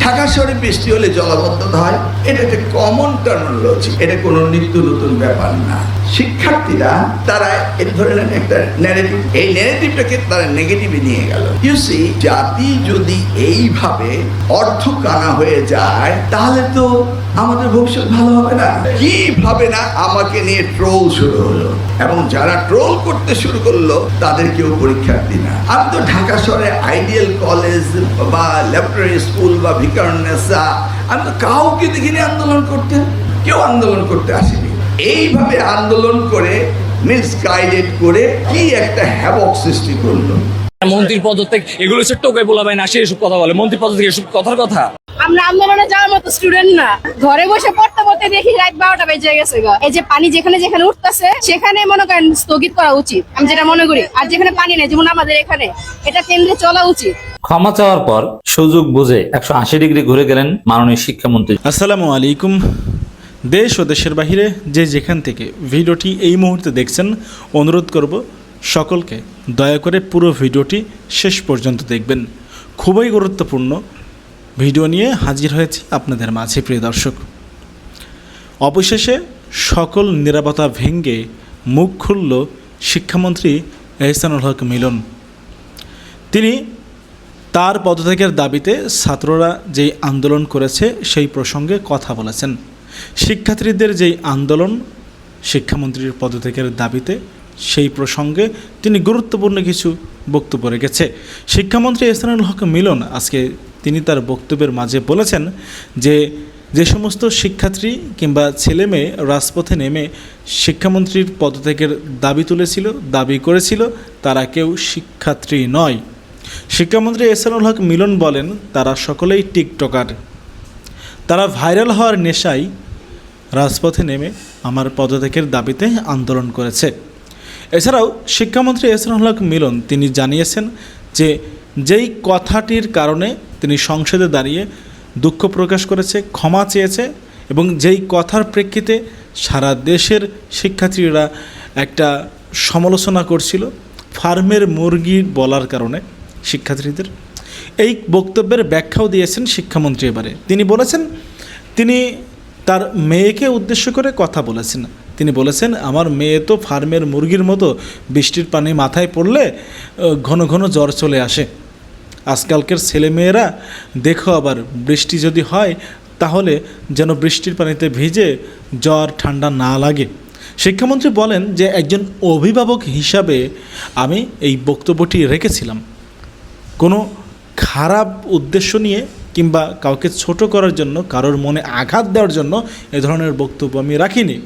ঢাকা শহরে বৃষ্টি হলে জলাবদ্ধতা হয়, এটা একটা কমন টার্মিনোলজি, এটা কোনো নিত্য নতুন ব্যাপার না। শিক্ষার্থীরা তারা এই ধরনের একটা ন্যারেটিভ, এই ন্যারেটিভটাকে তারা নেগেটিভে নিয়ে গেল। ইউ সি, জাতি যদি এইভাবে অর্থ কানা হয়ে যায় তাহলে তো আমাদের ভবিষ্যৎ ভালো হবে না। কিভাবে না আমাকে নিয়ে ট্রোল শুরু হলো, এবং যারা ট্রোল করতে শুরু করলো তাদের কেউ পরীক্ষার্থী না। আমি তো ঢাকা শহরে আইডিয়াল কলেজ বা ল্যাবরেটরি স্কুল বা ভিকারুন্নেসা, আমি তো কাউকে দেখিনি আন্দোলন করতে, কেউ আন্দোলন করতে আসেনি। এইভাবে আন্দোলন করে মিসগাইডেড করে কি একটা হ্যাভক সৃষ্টি করলো। মন্ত্রীর পদত্যাগ এগুলো হচ্ছে টোকাই বলাবাই না, সে এসব কথা বলে। মন্ত্রীর পদত্যাগ এসব কথার কথা। আমরা আন্দোলনে যাওয়ার মতো স্টুডেন্ট না। ঘরে বসে পড়তে পড়তে দেখি রাত 12টা বেজে গেছে। এই যে পানি যেখানে যেখানে উঠতেছে সেখানে মনে করেন স্থগিত করা উচিত, আমি যেটা মনে করি। আর যেখানে পানি নেই, যেমন আমাদের এখানে, এটা কেন্দ্রে চলা উচিত। ক্ষমা চাওয়ার পর সুযোগ বুঝে 180 ডিগ্রি ঘুরে গেলেন মাননীয় শিক্ষামন্ত্রী। আসসালামু আলাইকুম। দেশ ও দেশের বাহিরে যে যেখান থেকে ভিডিওটি এই মুহূর্তে দেখছেন, অনুরোধ করব সকলকে দয়া করে পুরো ভিডিওটি শেষ পর্যন্ত দেখবেন। খুবই গুরুত্বপূর্ণ ভিডিও নিয়ে হাজির হয়েছি আপনাদের মাঝে, প্রিয় দর্শক। অবশেষে সকল নিরাপত্তা ভেঙে মুখ খুলল শিক্ষামন্ত্রী এহসানুল হক মিলন। তিনি তার পদত্যাগের দাবিতে ছাত্ররা যেই আন্দোলন করেছে সেই প্রসঙ্গে কথা বলেছেন। শিক্ষার্থীদের যেই আন্দোলন শিক্ষামন্ত্রীর পদত্যাগের দাবিতে, সেই প্রসঙ্গে তিনি গুরুত্বপূর্ণ কিছু বক্তব্য রেখেছে। শিক্ষামন্ত্রী এহসানুল হক মিলন আজকে তিনি তার বক্তব্যের মাঝে বলেছেন যে সমস্ত শিক্ষার্থী কিংবা ছেলে মেয়ে রাজপথে নেমে শিক্ষামন্ত্রীর পদত্যাগের দাবি করেছিল, তারা কেউ শিক্ষার্থী নয়। শিক্ষামন্ত্রী এহসানুল হক মিলন বলেন, তারা সকলেই টিকটকার, তারা ভাইরাল হওয়ার নেশায় রাজপথে নেমে আমার পদত্যাগের দাবিতে আন্দোলন করেছে। এছাড়াও শিক্ষামন্ত্রী এহসানুল হক মিলন তিনি জানিয়েছেন যে যেই কথাটির কারণে তিনি সংসদে দাঁড়িয়ে দুঃখ প্রকাশ করেছে, ক্ষমা চেয়েছে, এবং যেই কথার প্রেক্ষিতে সারা দেশের শিক্ষার্থীরা একটা সমালোচনা করছিল ফার্মের মুরগি বলার কারণে শিক্ষার্থীদের, এই বক্তব্যের ব্যাখ্যাও দিয়েছেন শিক্ষামন্ত্রী। এবারে তিনি বলেছেন, তিনি তার মেয়েকে উদ্দেশ্য করে কথা বলেছেন। তিনি বলেছেন, আমার মেয়ে তো ফার্মের মুরগির মতো, বৃষ্টির পানি মাথায় পড়লে ঘন ঘন জ্বর চলে আসে। আজকালকার ছেলেমেয়েরা দেখো, আবার বৃষ্টি যদি হয় তাহলে যেন বৃষ্টির পানিতে ভিজে জ্বর ঠান্ডা না লাগে। শিক্ষামন্ত্রী বলেন যে একজন অভিভাবক হিসাবে আমি এই বক্তব্যটি রেখেছিলাম, কোনো খারাপ উদ্দেশ্য নিয়ে কিংবা কাউকে ছোট করার জন্য, কারোর মনে আঘাত দেওয়ার জন্য এ ধরনের বক্তব্য আমি রাখিনি।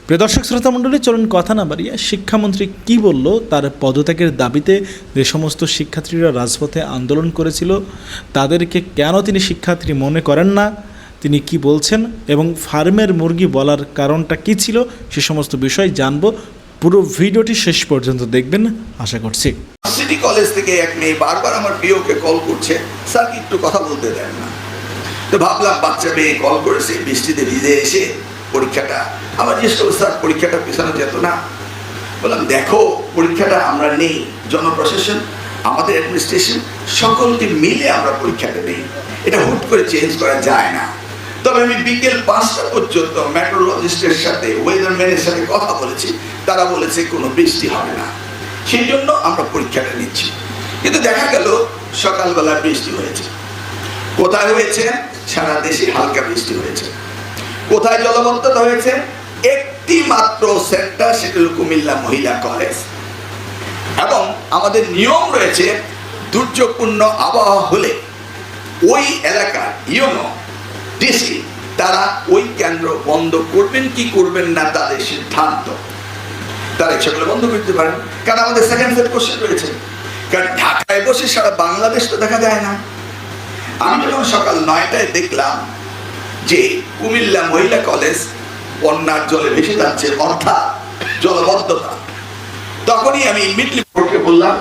প্রিয় দর্শক শ্রোতা মণ্ডলী, চলুন কথা না বাড়িয়ে শিক্ষামন্ত্রী কি বলল, তার পদত্যাগের দাবিতে যে সমস্ত শিক্ষার্থীরা রাজপথে আন্দোলন করেছিল তাদেরকে কেন তিনি শিক্ষার্থী মনে করেন না, তিনি কি বলছেন, এবং ফার্মের মুরগি বলার কারণটা কি ছিল, সে সমস্ত বিষয় জানবো। পুরো ভিডিওটি শেষ পর্যন্ত দেখবেন আশা করছি। সিটি কলেজ থেকে এক মেয়ে বারবার আমার প্রিয়কে কল করছে, স্যার কি একটু কথা বলতে দেন না। তো ভাবলাম বাচ্চা মেয়ে কল করেছে, বৃষ্টিতে ভিজে এসে পরীক্ষাটা আমার জিজ্ঞেস করলো, স্যার পরীক্ষাটা পেছানো যেত না? বললাম, দেখো পরীক্ষাটা আমরা নেই, জনপ্রশাসন, আমাদের অ্যাডমিনিস্ট্রেশন, সকলকে মিলে আমরা পরীক্ষাটা নেই, এটা হুট করে চেঞ্জ করা যায় না। তবে আমি বিকেল 5টা পর্যন্ত মেট্রোলজিস্টের সাথে, ওয়েদারম্যানের সাথে কথা বলেছি, তারা বলেছে কোনো বৃষ্টি হবে না, সেই জন্য আমরা পরীক্ষাটা নিচ্ছি। কিন্তু দেখা গেল সকালবেলা বৃষ্টি হয়েছে। কোথায় হয়েছে? সারা দেশে হালকা বৃষ্টি হয়েছে। কোথায় জলবদ্ধতা হয়েছে? একটি মাত্র সেন্টার, সেটা হল কুমিল্লা মহিলা কলেজ। এবং আমাদের নিয়ম রয়েছে, দুর্যোগপূর্ণ আবহাওয়া হলে ওই এলাকার ইউনো ডিসি তারা ওই কেন্দ্র বন্ধ করবেন কি করবেন না তাদের সিদ্ধান্ত, তারা ইচ্ছা করলে বন্ধ করতে পারেন। কারণ আমাদের সেকেন্ড সেট কোশ্চেন রয়েছে, কারণ ঢাকায় বসে সারা বাংলাদেশ তো দেখা যায় না। আমি যখন সকাল 9টায় দেখলাম যে কুমিল্লা মহিলা কলেজ বন্যার জলে ভেসে যাচ্ছে, অর্থাৎ জলবদ্ধতা, তখনই আমি ইমিডিয়েটলি বোর্ডকে বললাম,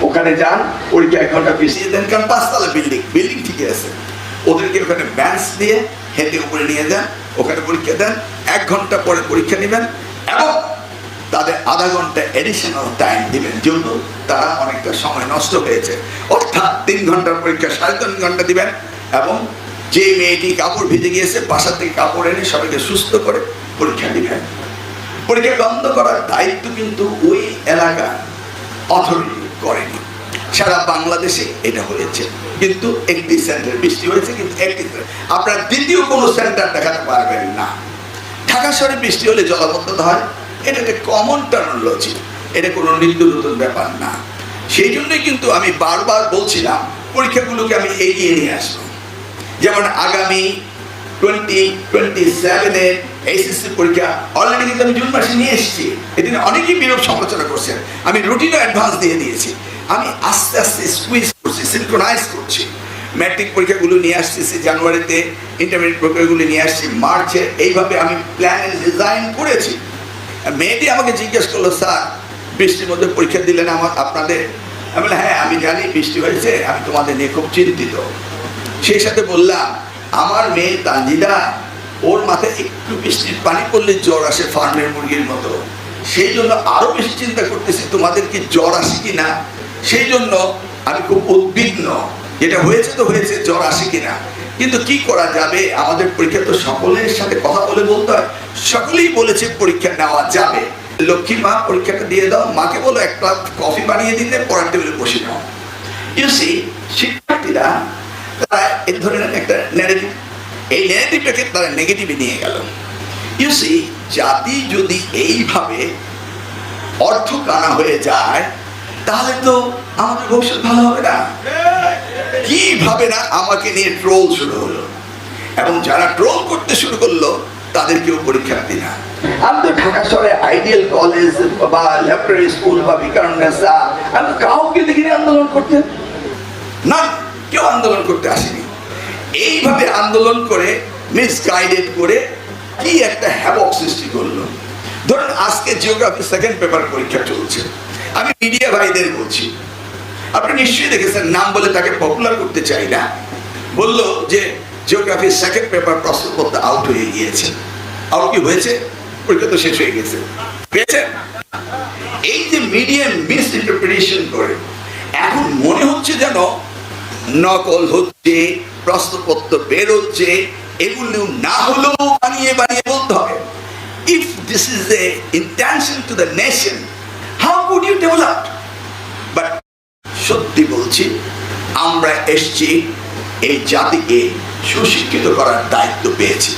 ওখানে যান, পরীক্ষা 1 ঘন্টা পিছিয়ে দেন, কারণ 5তলা বিল্ডিং ঠিকই আছে, ওদেরকে ওখানে বেঞ্চ দিয়ে হেঁটে উপরে নিয়ে যান, ওখানে পরীক্ষা দেন, 1 ঘন্টা পরে পরীক্ষা নেবেন, এবং তাদের আধা ঘন্টা এডিশনাল টাইম দিবেন, যেহেতু তারা অনেকটা সময় নষ্ট হয়েছে, অর্থাৎ 3 ঘন্টার পরীক্ষা 3.5 ঘন্টা দিবেন, এবং যে মেয়েটি কাপড় ভিজে গিয়েছে বাসা থেকে কাপড় এনে সবাইকে সুস্থ করে পরীক্ষা দিবেন। পরীক্ষা বন্ধ করার দায়িত্ব কিন্তু ওই এলাকার অথরিটি করেনি। সারা বাংলাদেশে এটা হয়েছে, কিন্তু একটি সেন্টার বৃষ্টি হয়েছে, কিন্তু একটি আপনার দ্বিতীয় কোনো সেন্টার দেখাতে পারবেন না। ঢাকা শহরে বৃষ্টি হলে জলাবদ্ধতা হয়, এটা একটা কমন টার্মিনোলজি, এটা কোনো নিত্য নতুন ব্যাপার না। সেই জন্যই কিন্তু আমি বারবার বলছিলাম পরীক্ষাগুলোকে আমি এগিয়ে নিয়ে আসবো। যেমন আগামী 2027-এর এইচএসসি পরীক্ষা অলরেডি কিন্তু আমি জুন মাসে নিয়ে এসেছি। এদিন অনেকেই বিরূপ সমালোচনা করছেন, আমি রুটিনও অ্যাডভান্স দিয়ে দিয়েছি। আমি আস্তে আস্তে স্কুইজ করছি, সিনক্রোনাইজ করছি। ম্যাট্রিক পরীক্ষাগুলো নিয়ে আসতেছি জানুয়ারিতে, ইন্টারমিডিয়েট পরীক্ষাগুলো নিয়ে আসছি মার্চে। এইভাবে আমি প্ল্যান ডিজাইন করেছি। মেয়েটি আমাকে জিজ্ঞেস করলো, স্যার বৃষ্টির মধ্যে পরীক্ষা দিলেন আপনাদের? আমি বললাম, হ্যাঁ আমি জানি বৃষ্টি হয়েছে, আমি তোমাদের নিয়ে খুব চিন্তিত। সেই সাথে বললাম, আমার মেয়ে তানজিদা, ওর মাথায় একটু বৃষ্টির পানি পড়লে জ্বর আসে ফার্মের মুরগির মতো। সেই জন্য আরো বেশি চিন্তা করতেছি তোমাদের কি জ্বর আসে কিনা। সেই জন্য আমি খুব উদ্বিগ্ন, যেটা হয়েছে তো হয়েছে, জ্বর আসে কিনা। কিন্তু কি করা যাবে, আমাদের পরীক্ষা তো সকলের সাথে কথা বলে বলতে হয়। সকলেই বলেছে পরীক্ষা নেওয়া যাবে। লক্ষ্মী মা পরীক্ষাটা দিয়ে দাও, মাকে বলো এক কাপ কফি বানিয়ে দিতে, পড়ার টেবিলে বসে নাও। ইউসি শিক্ষার্থীরা তারা এই ধরনের একটা ন্যারেটিভ, এই ন্যারেটিভটাকে তারা নেগেটিভে নিয়ে গেল। ইউসি জাতি যদি এইভাবে অর্থ কানা হয়ে যায় তাহলে তো আমাদের ভবিষ্যৎ ভালো হবে না। কিভাবে না আমাকে নিয়ে ট্রোল শুরু হলো, এবং যারা ট্রোল করতে শুরু করলো তাদেরকেও পরীক্ষার্থী না। আমি তো ঢাকা শহরে আইডিয়াল কলেজ বা ল্যাবরেটরি স্কুল বা বিকারুন্নেসা, আমি কাউকে দেখিনি আন্দোলন করতে, না কেউ আন্দোলন করতে আসেনি। এইভাবে আন্দোলন করে মিসগাইডেড করে কি একটা হ্যাবক সৃষ্টি করলো। ধরুন আজকে জিওগ্রাফি সেকেন্ড পেপার পরীক্ষা চলছে, আমি মিডিয়া ভাইদের বলছি, আপনি নিশ্চয়ই দেখেছেন, নাম বলে তাকে পপুলার করতে চাই না, বললো যে জিওগ্রাফি সেকেন্ড পেপার প্রশ্নপত্র আউট হয়ে গিয়েছে। আউট কি হয়েছে? পরীক্ষা তো শেষ হয়ে গেছে, পেয়েছেন? এই যে মিডিয়া মিস ইন্টারপ্রিটেশন করে, এখন মনে হচ্ছে যেন নকল হচ্ছে, প্রশ্নপত্র বের হচ্ছে, এগুলো না হলেও বানিয়ে বানিয়ে বলতে হবে। If this is a intention to the nation, how could you develop? But সত্যি বলছি, আমরা এসছি এই জাতিকে সুশিক্ষিত করার দায়িত্ব পেয়েছি।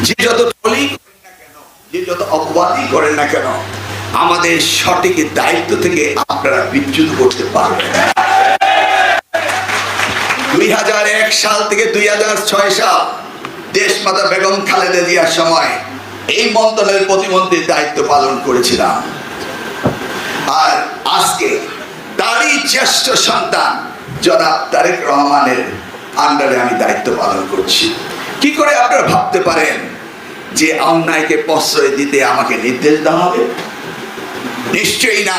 যে যত ট্রোলিং করেন না কেন, যে যত অপবাদই করেন না কেন, আমাদের সঠিক দায়িত্ব থেকে আপনারা বিচ্যুত করতে পারবেন না। 2001 সাল থেকে 2006 সাল দেশমাতা বেগম খালেদা জিয়ার সময় এই মন্ত্রণালয়ের প্রতিমন্ত্রীর দায়িত্ব পালন করেছিলাম, আর আজকে তারই জ্যেষ্ঠ সন্তান জনাব তারেক রহমানের আন্ডারে আমি দায়িত্ব পালন করছি। কি করে আপনারা ভাবতে পারেন যে অন্যায়কে প্রশ্রয় দিতে আমাকে নির্দেশ দেওয়া হবে? নিশ্চয়ই না।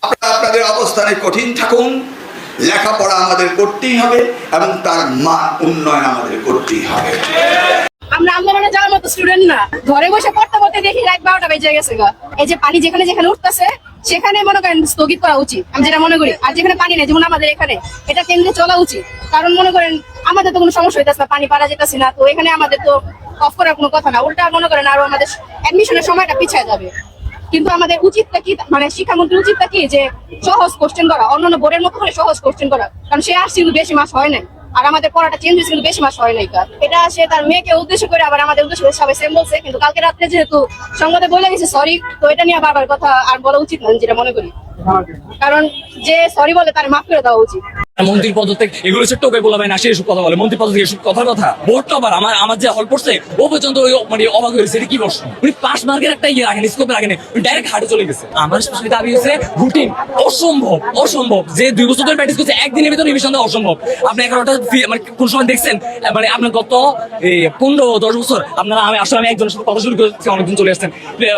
আপনারা আপনাদের অবস্থানে কঠিন থাকুন, লেখাপড়া আমাদের করতেই হবে এবং তার মান উন্নয়ন আমাদের করতেই হবে। আমরা আন্দোলনে যাওয়ার মতো স্টুডেন্ট না। ঘরে বসে পড়তে পড়তে দেখি রাত 12টা বেজে গেছে গা। এই যে পানি যেখানে যেখানে উঠতেছে সেখানে মনে করেন স্থগিত করা উচিত, আমি যেটা মনে করি। আর যেখানে পানি নেই, যেমন আমাদের এখানে, এটা কেন্দ্রে চলা উচিত। কারণ মনে করেন আমাদের তো কোনো সমস্যা হইতেছে না, পানি পারা যেতেছে না, তো এখানে আমাদের তো অফ করার কোনো কথা না। উল্টা মনে করেন আরো আমাদের অ্যাডমিশনের সময়টা পিছিয়ে যাবে। কিন্তু আমাদের উচিতটা কি, মানে শিক্ষামন্ত্রীর উচিতটা কি, যে সহজ কোশ্চেন করা, অন্যান্য বোর্ডের মতো করে সহজ কোশ্চেন করা। কারণ সে আসছে কিন্তু বেশি মাস হয় নাই, আর আমাদের পড়াটা চেঞ্জ হয়েছে কিন্তু বেশি মাস হয় নাই। এটা সে তার মেয়েকে উদ্দেশ্য করে, আবার আমাদের উদ্দেশ্য করে সবাই সেম বলছে। কিন্তু কালকে রাত্রে যেহেতু সংবাদে বলে গেছে সরি, তো এটা নিয়ে বারবার কথা আর বলা উচিত না, যেটা মনে করি। কারণ যে সরি বলে তার মাফ করে দেওয়া উচিত। মন্ত্রীর পদত্যাগ এগুলো হচ্ছে টোকাই বলা ভাই না, সে এসব কথা বলে। মন্ত্রীর পদত্যাগ এসব কথার কথা। বোর্ডটা আবার আমার যে হল পড়ছে ও পর্যন্ত মানে অবাক হয়েছে, এটা কি প্রশ্ন? উনি 5 মার্কের একটা ইয়ে রাখেন, স্কোপ রাখেন, উনি ডাইরেক্ট হার্টে চলে গেছে। আমার স্পেশালি দাবি হচ্ছে রুটিন। অসম্ভব যে 2 বছর ধরে প্র্যাকটিস করছে, একদিনের ভিতরে রিভিশন দেওয়া অসম্ভব। আপনি 11টা মানে কোন সময় দেখছেন, মানে আপনার গত 15-10 বছর আপনারা, আমি আসলে আমি একজনের সাথে কথা শুরু করেছি, অনেকদিন চলে আসছেন।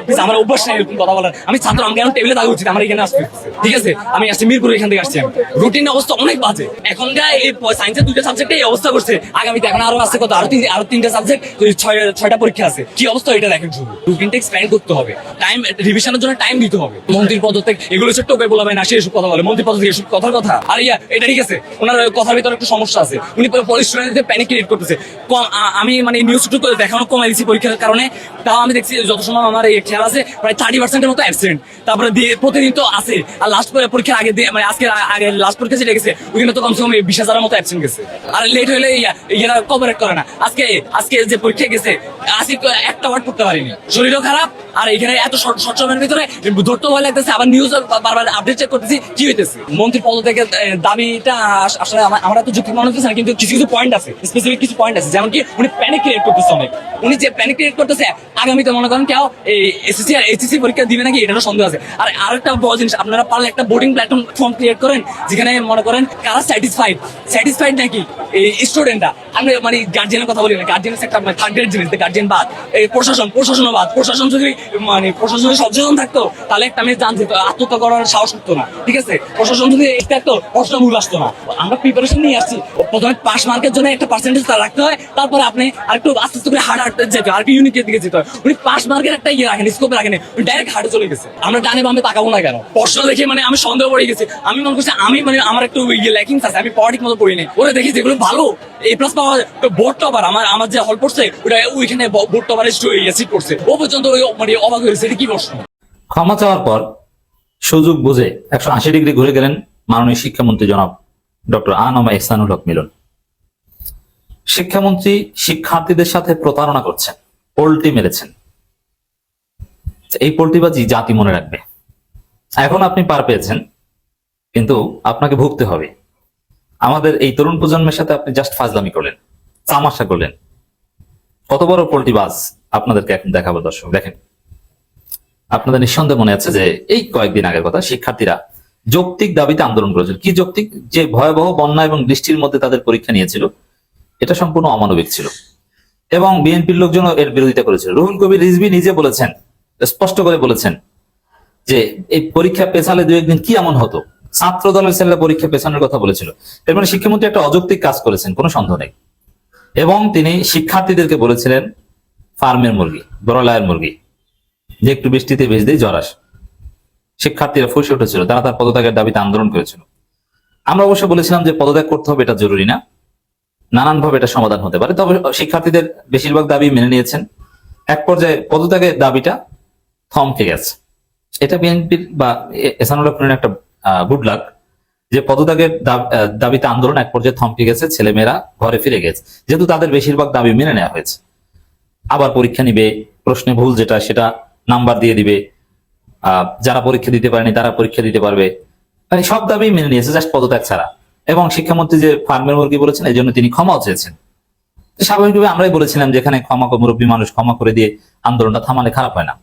প্লিজ আমার অভ্যাস নেই এরকম কথা বলার। আমি ছাত্র, আমাকে এখন টেবিলে থাকা উচিত, আমার এখানে আসবে। থাকছে, ঠিক আছে? আমি আসছি মিরপুর, এখান থেকে আসছি। রুটিন অবস্থা অনেক বাজে। এখনকার এই সায়েন্সের 2টা সাবজেক্টে এই অবস্থা করছে। আগামীতে এখন আরো আছে কত, আরো 3টা সাবজেক্ট, 6টা পরীক্ষা আছে। কি অবস্থা এটা দেখেন শুধু। রুটিনটা এক্সপ্যান্ড করতে হবে, টাইম রিভিশনের জন্য টাইম দিতে হবে। মন্ত্রীর পদত্যাগ এগুলো হচ্ছে টোকে বলা হয় না, সে এসব কথা বলে। মন্ত্রীর পদত্যাগ এসব কথার কথা। আর এটা ঠিক আছে, ওনার কথার ভিতরে একটু সমস্যা আছে। উনি স্টুডেন্টদের প্যানিক ক্রিয়েট করতেছে। আমি মানে নিউজ টু দেখানো কমাই দিচ্ছি পরীক্ষার কারণে। তাও আমি দেখছি যত সময় আমার এই খেয়াল আছে প্রায় 30% মতো অ্যাবসেন্ট। তারপরে দিয়ে প্রতিদিন তো আছে। আর লাস্ট পরীক্ষার আগে মানে আজকে আগে লাস্ট পরীক্ষা যেটা গেছে ওইখানে তো কমসে কম 20,000-এর মতো অ্যাবসেন্ট গেছে। আর লেট হলে ইয়েরা কভারেট করে না। আজকে যে পরীক্ষা গেছে আজকে একটা ওয়ার্ড পড়তে পারিনি, শরীরও খারাপ। আর এখানে এত শর্ট সময়ের ভিতরে ধরতে ভয় লাগতেছে। আবার নিউজ বারবার আপডেট চেক করতেছি কি হইতেছে। মন্ত্রীর পদত্যাগের দাবিটা আসলে আমরা তো যুক্তি মনে হচ্ছে না, কিন্তু কিছু পয়েন্ট আছে, স্পেসিফিক কিছু পয়েন্ট আছে। যেমন কি উনি প্যানিক ক্রিয়েট করতেছে অনেক। উনি যে প্যানিক ক্রিয়েট করতেছে, আগামীতে মনে করেন কেউ এই এসএসসি আর এইচএসসি পরীক্ষা দিবে নাকি এটারও সন্দেহ আছে। আর আরেকটা বড় জিনিস, আপনারা পারলে একটা বোর্ডিং প্ল্যাটফর্ম ক্রিয়েট করেন যেখানে মনে করেন কারা স্যাটিসফাইড নাকি এই স্টুডেন্টরা। আমি মানে গার্জিয়ানের কথা বলি না, গার্জিয়ান একটা থার্ড গ্রেড জিনিস, গার্জিয়ান বাদ, এই প্রশাসনও বাদ। প্রশাসন যদি মানে প্রশাসনের সচেতন থাকতো তাহলে একটা মেয়ে জানতো আত্মহত্যা করার সাহস করতো না, ঠিক আছে? প্রশাসন যদি থাকতো প্রশ্ন ভুল আসতো না। আমরা প্রিপারেশন নিয়ে আসছি, প্রথমে পাস মার্কের জন্য একটা পার্সেন্টেজ রাখতে হয়, তারপরে আপনি আরেকটু আস্তে আস্তে করে হার্টে যেতে হয়, আর কি ইউনিটের দিকে যেতে হয়। উনি পাস মার্কের একটা রাখেন, স্কোপ রাখেন, উনি ডাইরেক্ট হার্টে চলে গেছে। আমরা ডানে বামে তাকাবো না কেন? প্রশ্ন দেখে মানে আমি সন্দেহ পড়ে গেছি। আমি মনে করছি আমি মানে আমার একটু ল্যাকিংস আছে, আমি পড়া ঠিক মতো পড়ি নাই। ওরা দেখি যেগুলো ভালো A+ পাওয়া বোর্ড টপার, আমার যে হল পড়ছে ওইখানে বোর্ড টপারের সিট পড়ছে, ও পর্যন্ত মানে অবাক হয়েছে। এটা কি প্রশ্ন? ক্ষমা চাওয়ার পর সুযোগ বুঝে 180 ডিগ্রি ঘুরে গেলেন মাননীয় শিক্ষামন্ত্রী জনাব ডক্টর আ.ন.মা ইহসানুল হক মিলন। শিক্ষামন্ত্রী শিক্ষার্থীদের সাথে প্রতারণা করছেন, পোল্টি মেরেছেন। এই পোল্টিবাজি জাতি মনে রাখবে। এখন আপনি পার পেয়েছেন, কিন্তু আপনাকে ভুগতে হবে। আমাদের এই তরুণ প্রজন্মের সাথে আপনি জাস্ট ফাজলামি করলেন, তামাশা করলেন। কত বড় পোল্টিবাজ আপনাদেরকে এখন দেখাবো। দর্শক দেখেন, আপনাদের নিঃসন্দেহে মনে আছে যে এই কয়েকদিন আগের কথা, শিক্ষার্থীরা যৌক্তিক দাবিতে আন্দোলন করেছিল। কি যৌক্তিক? যে ভয়াবহ বন্যা এবং বৃষ্টির মধ্যে তাদের পরীক্ষা নিয়েছিল, এটা সম্পূর্ণ অমানবিক ছিল এবং বিএনপির লোকজন এর বিরোধিতা করেছিল। রুহুল কবির রিজভী নিজে বলেছেন, স্পষ্ট করে বলেছেন যে এই পরীক্ষা পেছালে 2-1 দিন কি এমন হতো। ছাত্র দলের ছেলেরা পরীক্ষা পেছানোর কথা বলেছিল। এর মানে শিক্ষামন্ত্রী একটা অযৌক্তিক কাজ করেছেন, কোনো সন্দেহ নেই। এবং তিনি শিক্ষার্থীদেরকে বলেছিলেন ফার্মের মুরগি, ব্রয়লার মুরগি, যে একটু বৃষ্টিতে ভেজতেই জ্বর আসে। শিক্ষার্থীরা ফুঁসে উঠেছিল, তারা তার পদত্যাগের দাবিতে আন্দোলন করেছিল। আমরা অবশ্য বলেছিলাম যে পদত্যাগ করতে হবে, এটা জরুরি না, নানানভাবে এটা সমাধান হতে পারে। তবে শিক্ষার্থীদের বেশিরভাগ দাবি মেনে নিয়েছেন। এক পর্যায়ে পদত্যাগের দাবিটা থমকে গেছে। এটা বিএনপির বা এহসানুল হক মিলনের একটা গুড লাক যে পদত্যাগের দাবিতে আন্দোলন এক পর্যায়ে থমকে গেছে, ছেলেমেয়েরা ঘরে ফিরে গেছে, যেহেতু তাদের বেশিরভাগ দাবি মেনে নেওয়া হয়েছে। আবার পরীক্ষা নিবে, প্রশ্নে ভুল যেটা সেটা নাম্বার দিয়ে দিবে, যারা পরীক্ষা দিতে পারেনি তারা পরীক্ষা দিতে পারবে, মানে সব দাবি মেনে নিয়েছে জাস্ট পদত্যাগ ছাড়া। এবং শিক্ষামন্ত্রী যে ফার্মের মুরগি বলেছেন, এই জন্য তিনি ক্ষমাও চেয়েছেন। স্বাভাবিকভাবে আমরাই বলেছিলাম যেখানে মুরব্বী মানুষ ক্ষমা করে দিয়ে আন্দোলনটা থামালে খারাপ হয় না।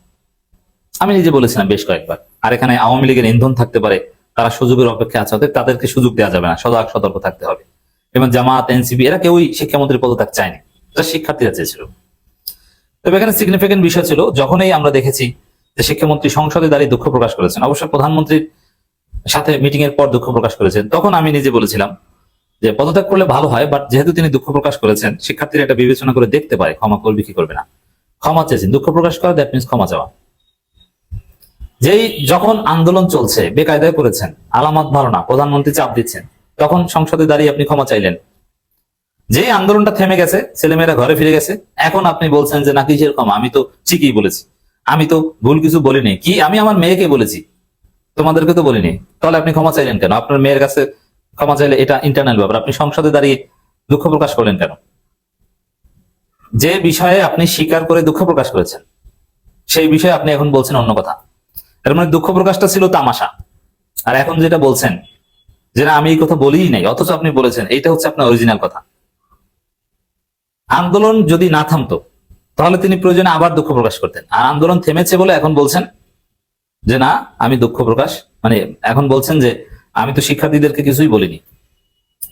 আমি নিজে বলেছিলাম বেশ কয়েকবার। আর এখানে আওয়ামী লীগের ইন্ধন থাকতে পারে, তারা সুযোগের অপেক্ষা আছে, তাদেরকে সুযোগ দেওয়া যাবে না, সতর্ক থাকতে হবে। এবং জামাত, এনসিপি এরা কেউই শিক্ষামন্ত্রীর পদত্যাগ চায়নি, শিক্ষার্থীরা চেয়েছিল। তবে এখানে সিগনিফিকেন্ট বিষয় ছিল, যখনই আমরা দেখেছি যে শিক্ষামন্ত্রী সংসদে দাঁড়িয়ে দুঃখ প্রকাশ করেছেন, অবশ্যই প্রধানমন্ত্রীর সাথে মিটিং এর পর দুঃখ প্রকাশ করেছেন, তখন আমি নিজে বলেছিলাম যে পদত্যাগ করলে ভালো হয়, বাট যেহেতু তিনি দুঃখ প্রকাশ করেছেন, শিক্ষার্থীরা এটা বিবেচনা করে দেখতে পারে ক্ষমা করবে কি করবে না। ক্ষমা চেয়েছেন, দুঃখ প্রকাশ করা দ্যাট মিনস ক্ষমা চাওয়া। যেই যখন আন্দোলন চলছে বেকায়দায় করেছেন, আলামত ভালো না, প্রধানমন্ত্রী চাপ দিচ্ছেন, তখন সংসদে দাঁড়িয়ে আপনি ক্ষমা চাইলেন। যে আন্দোলনটা থেমে গেছে, ছেলেমেয়েরা ঘরে ফিরে গেছে, এখন আপনি বলছেন যে না কিসের ক্ষমা, আমি তো ঠিকই বলেছি, আমি তো ভুল কিছু বলিনি। কি আমি আমার মেয়েকে বলেছি, তোমাদেরকে তো বলিনি, তাহলে আপনি ক্ষমা চাইলেন কেন? আপনার মেয়ের কাছে ক্ষমা চাইলে এটা ইন্টারনাল ব্যাপার, আপনি সংসদে দাঁড়িয়ে দুঃখ প্রকাশ করলেন কেন? যে বিষয়ে আপনি স্বীকার করে দুঃখ প্রকাশ করেছেন সেই বিষয়ে আপনি এখন বলছেন অন্য কথা। এর মানে দুঃখ প্রকাশটা ছিল তামাশা, আর এখন যেটা বলছেন যে না আমি এই কথা বলিই নাই, অথচ আপনি বলেছেন, এইটা হচ্ছে আপনার অরিজিনাল কথা। আন্দোলন যদি না থামতো তাহলে তিনি প্রয়োজনে আবার দুঃখ প্রকাশ করতেন, আর আন্দোলন থেমেছে বলে এখন বলছেন যে না আমি দুঃখ প্রকাশ, মানে এখন বলছেন যে আমি তো শিক্ষার্থীদেরকে কিছুই বলিনি।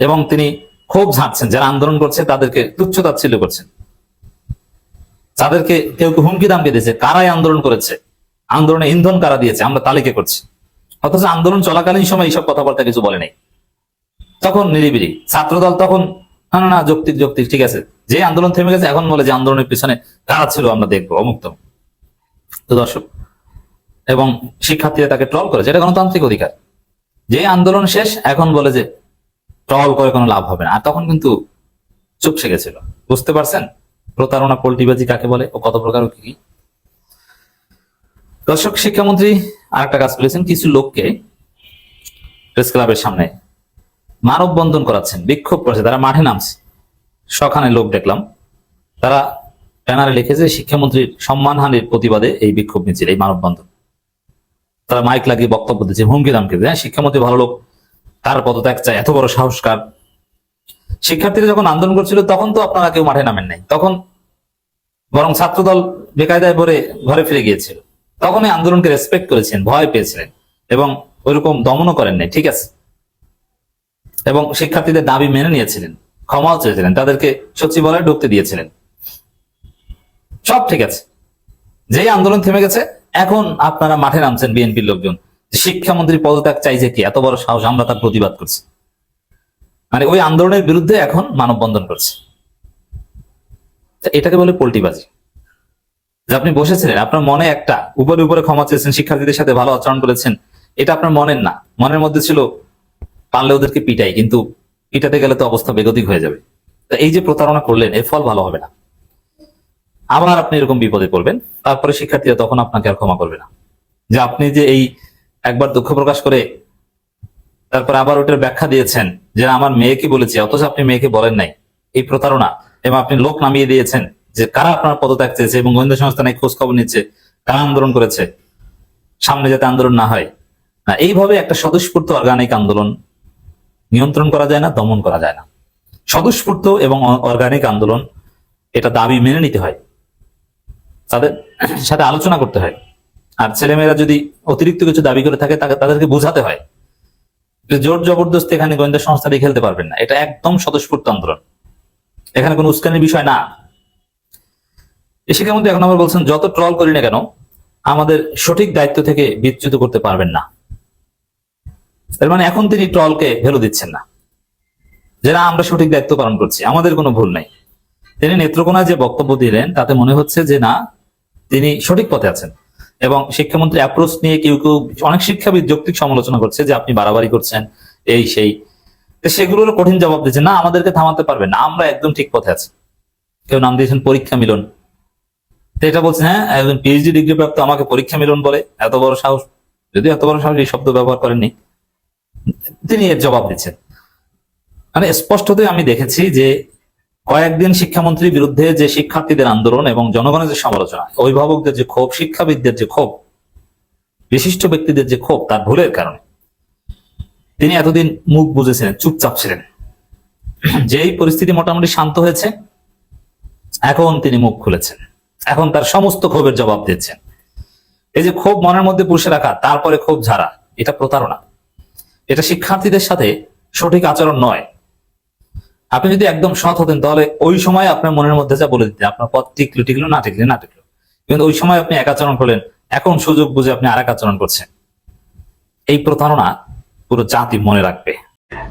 এবং তিনি ক্ষোভ ঝাড়ছেন, যারা আন্দোলন করছে তাদেরকে তুচ্ছ তাচ্ছিল্য করছেন, তাদেরকে কেউ হুমকি দামকে দিয়েছে, কারাই আন্দোলন করেছে, আন্দোলনে ইন্ধন কারা দিয়েছে আমরা তালিকা করছি। অথচ আন্দোলন চলাকালীন সময় এইসব কথাবার্তা কিছু বলে নাই, তখন নিরিবিলি। ছাত্রদল তখন না না না যৌক্তিক যৌক্তিক ঠিক আছে, যে আন্দোলন থেমে গেছে এখন বলে যে আন্দোলনের পিছনে কারা ছিল আমরা দেখবো অমুক্ত। তো দর্শক এবং শিক্ষার্থীরা তাকে ট্রল করেছে, এটা গণতান্ত্রিক অধিকার। যে আন্দোলন শেষ এখন বলে যে ট্রল করে কোনো লাভ হবে না, আর তখন কিন্তু চুপসে গেছিল। বুঝতে পারছেন প্রতারণা পোল্টিবাজি কাকে বলে ও কত প্রকার ও কি কি। দর্শক শিক্ষামন্ত্রী আরেকটা কাজ করেছেন, কিছু লোককে প্রেস ক্লাবের সামনে মানববন্ধন করাচ্ছেন, বিক্ষোভ করেছে, তারা মাঠে নামছে। সখানে লোক দেখলাম, তারা ব্যানারে লিখেছে শিক্ষামন্ত্রীর সম্মানহানির প্রতিবাদে এই বিক্ষোভ মিছিল, এই মানববন্ধন। তারা মাইক লাগিয়ে বক্তব্য দিচ্ছে, হুমকি দামকে, হ্যাঁ শিক্ষামন্ত্রী ভালো লোক, তার পদত্যাগ চায়, এত বড় সাহসকার। শিক্ষার্থীরা যখন আন্দোলন করছিল তখন তো আপনারা কেউ মাঠে নামেন নাই, তখন বরং ছাত্রদল বেকায়দায় ভরে ঘরে ফিরে গিয়েছিল। তখন এই আন্দোলনকে রেসপেক্ট করেছেন, ভয় পেয়েছিলেন এবং ওইরকম দমনও করেন নাই, ঠিক আছে। এবং শিক্ষার্থীদের দাবি মেনে নিয়েছিলেন, ক্ষমাও চেয়েছিলেন, তাদেরকে সচিবালয়ে ঢুকতে দিয়েছিলেন, সব ঠিক আছে। যেই আন্দোলন থেমে গেছে এখন আপনারা মাঠে নামছেন বিএনপির লোকজন, শিক্ষামন্ত্রী পদত্যাগ চাইছে কি, এত বড় সাহস, আমরা তার প্রতিবাদ করছি। মানে ওই আন্দোলনের বিরুদ্ধে এখন মানববন্ধন করছে। এটাকে বলে পোল্টিবাজি। যে আপনি বসেছিলেন, আপনার মনে একটা, উপরে উপরে ক্ষমা চেয়েছেন, শিক্ষার্থীদের সাথে ভালো আচরণ করেছেন, এটা আপনার মনের না, মনের মধ্যে ছিল পারলে ওদেরকে পিটাই, কিন্তু পিটাতে গেলে তো অবস্থা বেগতিক হয়ে যাবে। তো এই যে প্রতারণা করলেন এর ফল ভালো হবে না, আবার আপনি এরকম বিপদে পড়বেন। তারপরে শিক্ষার্থীরা তখন আপনাকে আর ক্ষমা করবে না। যে আপনি যে এই একবার দুঃখ প্রকাশ করে তারপর আবার ওটার ব্যাখ্যা দিয়েছেন যে আমার মেয়েকে বলেছি, অথচ আপনি মেয়েকে বলেন নাই, এই প্রতারণা। এবং আপনি লোক নামিয়ে দিয়েছেন যে কারা আপনার পদত্যাগ চেয়েছে এবং গোয়েন্দা সংস্থা নাই খোঁজ খবর নিচ্ছে কারা আন্দোলন করেছে, সামনে যাতে আন্দোলন না হয়। না, এইভাবে একটা স্বতঃস্ফূর্ত অর্গানিক আন্দোলন নিয়ন্ত্রণ করা যায় না, দমন করা যায় না। স্বতঃস্ফূর্ত এবং অর্গানিক আন্দোলন, এটা দাবি মেনে নিতে হয়, তাদের সাথে আলোচনা করতে হয়। আর ছেলেমেয়েরা যদি অতিরিক্ত কিছু দাবি করে থাকে তাদেরকে বোঝাতে হয়। জোর জবরদস্তি এখানে গোয়েন্দা সংস্থা দিয়ে খেলতে পারবেন না, এটা একদম স্বতঃস্ফূর্ত আন্দোলন, এখানে কোনো উস্কানির বিষয় না। এই শিক্ষামন্ত্রী এখন আবার বলছেন যত ট্রল করি না কেন আমাদের সঠিক দায়িত্ব থেকে বিচ্যুত করতে পারবেন না। এর মানে এখন তিনি ট্রলকে ভ্যালু দিচ্ছেন না, যে না আমরা সঠিক দায়িত্ব পালন করছি, আমাদের কোনো ভুল নাই। তিনি নেত্রকোনায় যে বক্তব্য দিলেন তাতে মনে হচ্ছে যে না, তিনি সঠিক পথে আছেন। এবং শিক্ষামন্ত্রী অ্যাপ্রোচ নিয়ে কেউ কেউ, অনেক শিক্ষাবিদ যৌক্তিক সমালোচনা করছে যে আপনি বাড়াবাড়ি করছেন, এই সেই, সেগুলোর কঠিন জবাব দিচ্ছে, না আমাদেরকে থামাতে পারবেন না, আমরা একদম ঠিক পথে আছি। কেউ নাম দিয়েছেন পরীক্ষা মিলন, তো এটা বলছেন হ্যাঁ একজন পিএইচডি ডিগ্রি প্রাপ্ত আমাকে পরীক্ষা মিলন বলে, এত বড় সাহস। যদিও এত বড় সাহস এই শব্দ ব্যবহার করেননি, তিনি এর জবাব দিচ্ছেন। মানে স্পষ্টতই আমি দেখেছি যে কয়েকদিন শিক্ষামন্ত্রীর বিরুদ্ধে যে শিক্ষার্থীদের আন্দোলন এবং জনগণের যে সমালোচনা, অভিভাবকদের যে ক্ষোভ, শিক্ষাবিদদের যে ক্ষোভ, বিশিষ্ট ব্যক্তিদের যে ক্ষোভ, তার ভুলের কারণে তিনি এতদিন মুখ বুঝেছিলেন, চুপচাপ ছিলেন। যেই পরিস্থিতি মোটামুটি শান্ত হয়েছে এখন তিনি মুখ খুলেছেন, এখন তার সমস্ত ক্ষোভের জবাব দিচ্ছেন। এই যে ক্ষোভ মনের মধ্যে পুষে রাখা তারপরে ক্ষোভ ঝাড়া, এটা প্রতারণা, এটা শিক্ষার্থীদের সাথে সঠিক আচরণ নয়। আপনি যদি একদম সৎ হতেন তাহলে ওই সময় আপনার মনের মধ্যে যা বলে দিতেন, আপনার পথ টিকলো টিকলো না টিকলো না টিকলো, কিন্তু ওই সময় আপনি এক আচরণ করলেন, এখন সুযোগ বুঝে আপনি আরেক আচরণ করছেন। এই প্রতারণা পুরো জাতি মনে রাখবে।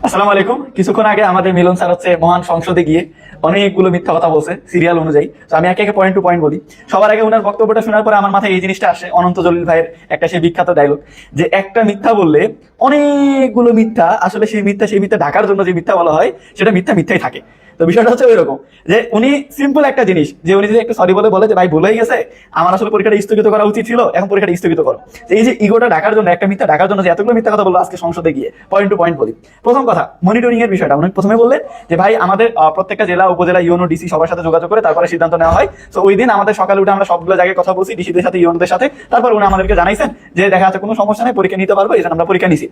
আসসালামু আলাইকুম। কিছুক্ষণ আগে আমাদের মিলন স্যার হচ্ছে মহান সংসদে গিয়ে অনেকগুলো মিথ্যা কথা বলছে সিরিয়াল অনুযায়ী। তো আমি একে একে পয়েন্ট টু পয়েন্ট বলি। সবার আগে ওনার বক্তব্যটা শোনার পরে আমার মাথায় এই জিনিসটা আসে, অনন্ত জলিল ভাইয়ের একটা সেই বিখ্যাত ডায়লগ, যে একটা মিথ্যা বললে অনেকগুলো মিথ্যা, আসলে সেই মিথ্যা ঢাকার জন্য যে মিথ্যা বলা হয় সেটা মিথ্যাই থাকে। তো বিষয়টা হচ্ছে ওই রকম যে উনি সিম্পল একটা জিনিস, যে উনি যদি একটা সরি বলে যে ভাই ভুল হয়ে গেছে, আমার আসলে পরীক্ষাটা স্থগিত করা উচিত ছিল, এখন পরীক্ষাটা স্থগিত করো। এই যে ইগোটা ঢাকার জন্য, একটা মিথ্যা ঢাকার জন্য যে এতগুলো মিথ্যা কথা বললো আজকে সংসদে গিয়ে, পয়েন্ট টু পয়েন্ট বলি। প্রথম কথা, মনিটরিং এর বিষয়টা উনি প্রথমে বললেন যে ভাই আমাদের প্রত্যেকটা জেলা, উপজেলা, ইউনো, ডিসি সবার সাথে যোগাযোগ করে তারপরে সিদ্ধান্ত নেওয়া হয়। তো ওই দিন আমাদের সকালে উঠে আমরা সবগুলো জায়গায় কথা বলছি, ডিসিদের সাথে, ইউনোদের সাথে। তারপর উনি আমাদেরকে জানাইছেন যে দেখা যাচ্ছে কোনো সমস্যা নেই, পরীক্ষা নিতে পারবো, এই জন্য আমরা পরীক্ষা নিছি।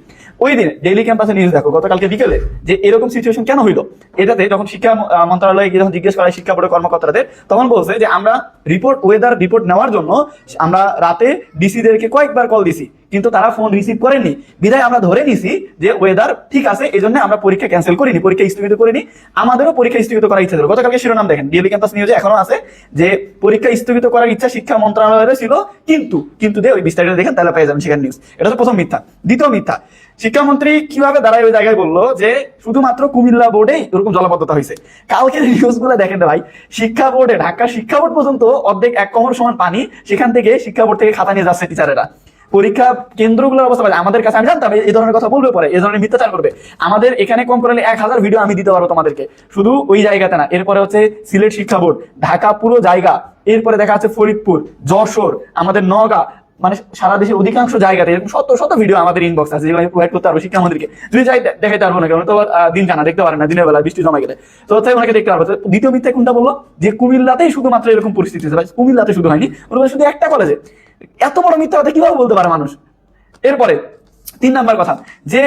ওই দিন ডেইলি ক্যাম্পাসে নিউজ দেখো গতকালকে বিকেলে যে এরকম সিচুয়েশন কেন হইলো। এটাতে যখন শিক্ষা মন্ত্রণালয়ে যখন জিজ্ঞেস করা শিক্ষা বোর্ডের কর্মকর্তাদের, তখন বলছে যে আমরা ওয়েদার রিপোর্ট নেওয়ার জন্য আমরা রাতে ডিসিদেরকে কয়েকবার কল দিছি, কিন্তু তারা ফোন রিসিভ করেনি, বিধায় আমরা ধরে নিছি যে ওয়েদার ঠিক আছে, এই জন্য আমরা পরীক্ষা ক্যান্সেল করিনি, পরীক্ষা স্থগিত করিনি। আমাদেরও পরীক্ষা স্থগিত করার ইচ্ছা ছিল। গতকালকে শিরোনাম দেখেন, ডিএবি ক্যাম্পাস নিউজে এখনো আছে যে পরীক্ষা স্থগিত করার ইচ্ছা শিক্ষা মন্ত্রণালয়ের ছিল, কিন্তু দিয়ে ওই বিস্তারিত দেখেন তাহলে পেয়ে যাবেন সেখানে নিউজ। এটা তো প্রথম মিথ্যা। দ্বিতীয় মিথ্যা, শিক্ষামন্ত্রী কিভাবে দাঁড়ায় ওই জায়গায় বললো যে শুধুমাত্র কুমিল্লা বোর্ডেই এরকম জলাবদ্ধতা হয়েছে। কালকে নিউজ গুলো দেখেন ভাই, শিক্ষা বোর্ডে, ঢাকা শিক্ষা বোর্ড পর্যন্ত অর্ধেক 1 কোমর সমান পানি, সেখান থেকে শিক্ষা বোর্ড থেকে খাতা নিয়ে যাচ্ছে টিচারেরা। পরীক্ষা কেন্দ্রগুলোর অবস্থা আমাদের কাছে, আমি জানতাম এই ধরনের কথা বলবে পরে, এই ধরনের মিথ্যাচার করবে। আমাদের এখানে কম করে 1000 ভিডিও আমি দিতে পারবো তোমাদেরকে, শুধু ওই জায়গাতে না। এরপরে হচ্ছে সিলেট শিক্ষা বোর্ড, ঢাকা পুরো জায়গা, এরপরে দেখা যাচ্ছে ফরিদপুর, যশোর, আমাদের নওগাঁ, মানে সারা দেশের অধিকাংশ জায়গাতে এরকম শত শত ভিডিও আমাদের ইনবক্স আছে, যেগুলো আমি প্রোভাইড করতে পারবো শিক্ষামন্ত্রীকে। যদি চাই দেখাইতে পারবো না, কারণ তো দিন জানা দেখতে পারেন না, দিনের বেলা বৃষ্টি জমা গেলে, তো হচ্ছে ওনাকে দেখতে পারবো। দ্বিতীয় মিথ্যা কোনটা বললো যে কুমিল্লাতেই শুধুমাত্র এরকম পরিস্থিতি আছে। ভাই কুমিল্লাতে শুধু হয়নি, শুধু একটা কলেজে। এত বড় মিথ্যা কথা কিভাবে বলতে পারে মানুষ? এরপরে 3 নাম্বার কথা, যে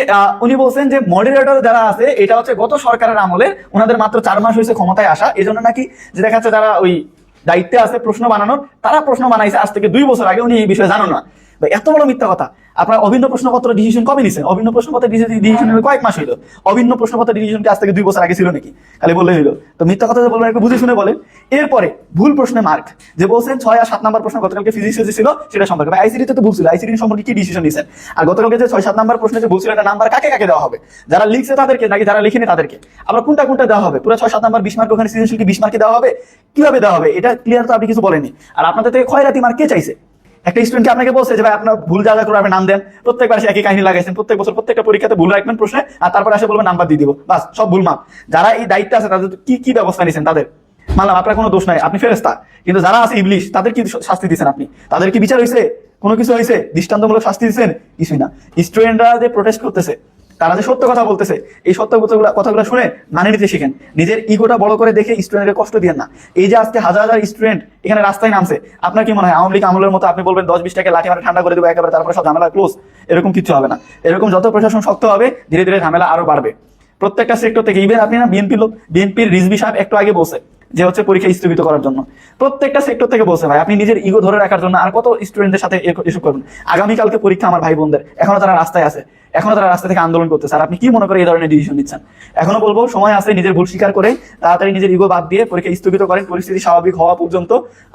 উনি বলছেন যে মডারেটর যারা আছে এটা হচ্ছে গত সরকারের আমলে, ওনাদের মাত্র 4 মাস হয়েছে ক্ষমতায় আসা, এই জন্য নাকি যে দেখা যাচ্ছে যারা ওই দায়িত্বে আছে প্রশ্ন বানানোর, তারা প্রশ্ন বানাইছে আজ থেকে 2 বছর আগে, উনি এই বিষয়ে জানো না। এত বড় মিথ্যা কথা। আপনার অভিন্ন প্রশ্নপত্র ডিসিশন কবে নিছেন? অভিন্ন প্রশ্নপত্র ডিসিশন কয়েক মাস হইলো। অভিন্ন প্রশ্নপত্র ডিসিশন কি আজ থেকে 2 বছর আগে ছিল নাকি? খালি বললে হইলো? তো মিথ্যা কথা বলবেন, একটু বুঝে শুনে বলেন। এরপরে ভুল প্রশ্নে মার্ক, যে বলছেন 6 আর 7 নাম্বার প্রশ্ন গতকালকে ফিজিক্স ছিল সেটা সম্পর্কে, ভাই আইসিডি তো ভুল ছিল, আইসিডি সম্পর্কে কি ডিসিশন নিছেন? আর গতকালকে যে 6-7 নাম্বার প্রশ্নে যে ভুল ছিল, এটা নাম্বার কাকে কাকে দেওয়া হবে? যারা লিখছে তাদেরকে নাকি যারা লিখেনি তাদেরকে? আবার কোনটা দেওয়া হবে? পুরো 6-7 নাম্বার 20 মার্ক ওখানে সৃজনশীল কি 20 মার্কে দেওয়া হবে? কিভাবে দেওয়া হবে? এটা ক্লিয়ার তো আপনি কিছু বলেননি। আর আপনাদের থেকে খয়রাতি মার্ক কে চাইছে? একটা স্টুডেন্টকে আপনাকে বলছে যে ভাই আপনার ভুল জায়গা করে আপনি নাম দেন, প্রত্যেকবার সে একই কাহিনী লাগাইছেন, প্রত্যেক বছর প্রত্যেকটা পরীক্ষাতে ভুল রাখবেন প্রশ্নে, আর তারপরে এসে বলবেন নাম্বার দিয়ে দিব, বাস সব ভুল মাপ। যারা এই দায়িত্বে আছে তাদের কি ব্যবস্থা নিয়েছেন? তাদের মানলাম আপনার কোনো দোষ নাই, আপনি ফেরেশতা, কিন্তু যারা আছে ইবলিশ, তাদের কি শাস্তি দিচ্ছেন আপনি? তাদের কি বিচার হয়েছে? কোনো কিছু হয়েছে? দৃষ্টান্তমূলক শাস্তি দিচ্ছেন? কিছুই না। স্টুডেন্টরা যে প্রোটেস্ট করতেছে, তারা যে সত্য কথা বলতেছে, এই সত্য কথাগুলো শুনে মানে নিতে শিখেন। নিজের ইগোটা বড় করে দেখে স্টুডেন্টের কষ্ট দিয়েন না। এই যে আজকে হাজার হাজার স্টুডেন্ট এখানে রাস্তায় নামছে, আপনার কি মনে হয় আওয়ামী লীগ আমলের মতো আপনি বলবেন 10-20 টাকা লাঠি মারে ঠান্ডা করে দেবো একেবারে, তারপরে সব ঝামেলা ক্লোজ? এরকম কিছু হবে না। এরকম যত প্রশাসন শক্ত হবে, ধীরে ধীরে ঝামেলা আরো বাড়বে প্রত্যেকটা সেক্টর থেকে। ইভেন আপনি না বিএনপির রিজভী সাহেব একটু আগে বলছে যে হচ্ছে পরীক্ষা স্থগিত করার জন্য, প্রত্যেকটা সেক্টর থেকে বলছে। ভাই আপনি নিজের ইগো ধরে রাখার জন্য আর কত স্টুডেন্টদের সাথে এসব করবেন? আগামীকালকে পরীক্ষা আমার ভাই বোনদের, এখনো তারা রাস্তায় আছে, এখনো তারা রাস্তা থেকে আন্দোলন করতেছে। আর আপনি কি মনে করে এই ধরনের ডিসিশন নিচ্ছেন? এখনো বলবো সময় আছে, নিজের ভুল স্বীকার করে তাড়াতাড়ি নিজের ইগো বাদ দিয়ে পরীক্ষা স্থগিত করেন, পরিস্থিতি স্বাভাবিক হওয়া পর্যন্ত।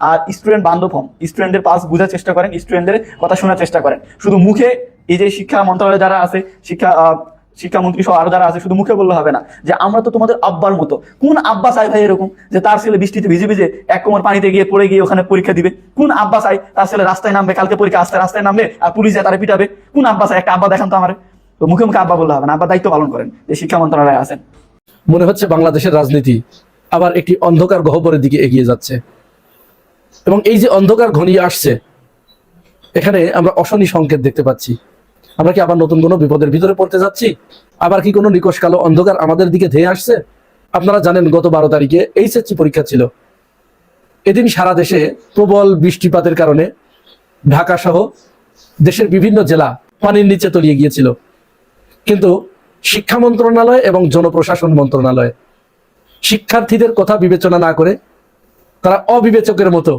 আর স্টুডেন্ট বান্ধব হন, স্টুডেন্টদের পাস বোঝার চেষ্টা করেন, স্টুডেন্টদের কথা শোনার চেষ্টা করেন। শুধু মুখে এই যে শিক্ষা মন্ত্রণালয়ে যারা আছে, শিক্ষামন্ত্রী সহ আরো যারা আছে, শুধু মুখে বললে হবে না যে আমরা তো তোমাদের আব্বার মতো। কোন আব্বা চাই ভাই এরকম যে তার ছেলে বৃষ্টিতে ভিজে ভিজে 1 কোমর পানিতে গিয়ে পড়ে গিয়ে ওখানে পরীক্ষা দিবে? কোন আব্বা চাই তার ছেলে রাস্তায় নামবে, কালকে পরীক্ষা আসতে রাস্তায় নামবে আর পুলিশ যায় তারা পিটাবে? কোন আব্বা চাই? একটা আব্বা দেখান তো আমার। তো মুখে মুখে আব্বা বললে হবে না, আব্বা দায়িত্ব পালন করেন, যে শিক্ষা মন্ত্রণালয়ে আছেন। মনে হচ্ছে বাংলাদেশের রাজনীতি আবার একটি অন্ধকার গহ্বরের দিকে এগিয়ে যাচ্ছে, এবং এই যে অন্ধকার ঘনিয়ে আসছে, এখানে আমরা অশনি সংকেত দেখতে পাচ্ছি। আমরা কি আবার নতুন কোনো বিপদের ভিতরে পড়তে যাচ্ছি? আবার কি কোনো নিকশ কালো অন্ধকার আমাদের দিকে ধেয়ে আসছে? আপনারা জানেন গত 12 তারিখে এইচএসসি পরীক্ষা ছিল। এদিন সারা দেশে প্রবল বৃষ্টিপাতের কারণে ঢাকা সহ দেশের বিভিন্ন জেলা পানির নিচে তলিয়ে গিয়েছিল। কিন্তু শিক্ষা মন্ত্রণালয় এবং জনপ্রশাসন মন্ত্রণালয় শিক্ষার্থীদের কথা বিবেচনা না করে তারা অবিবেচকের মতো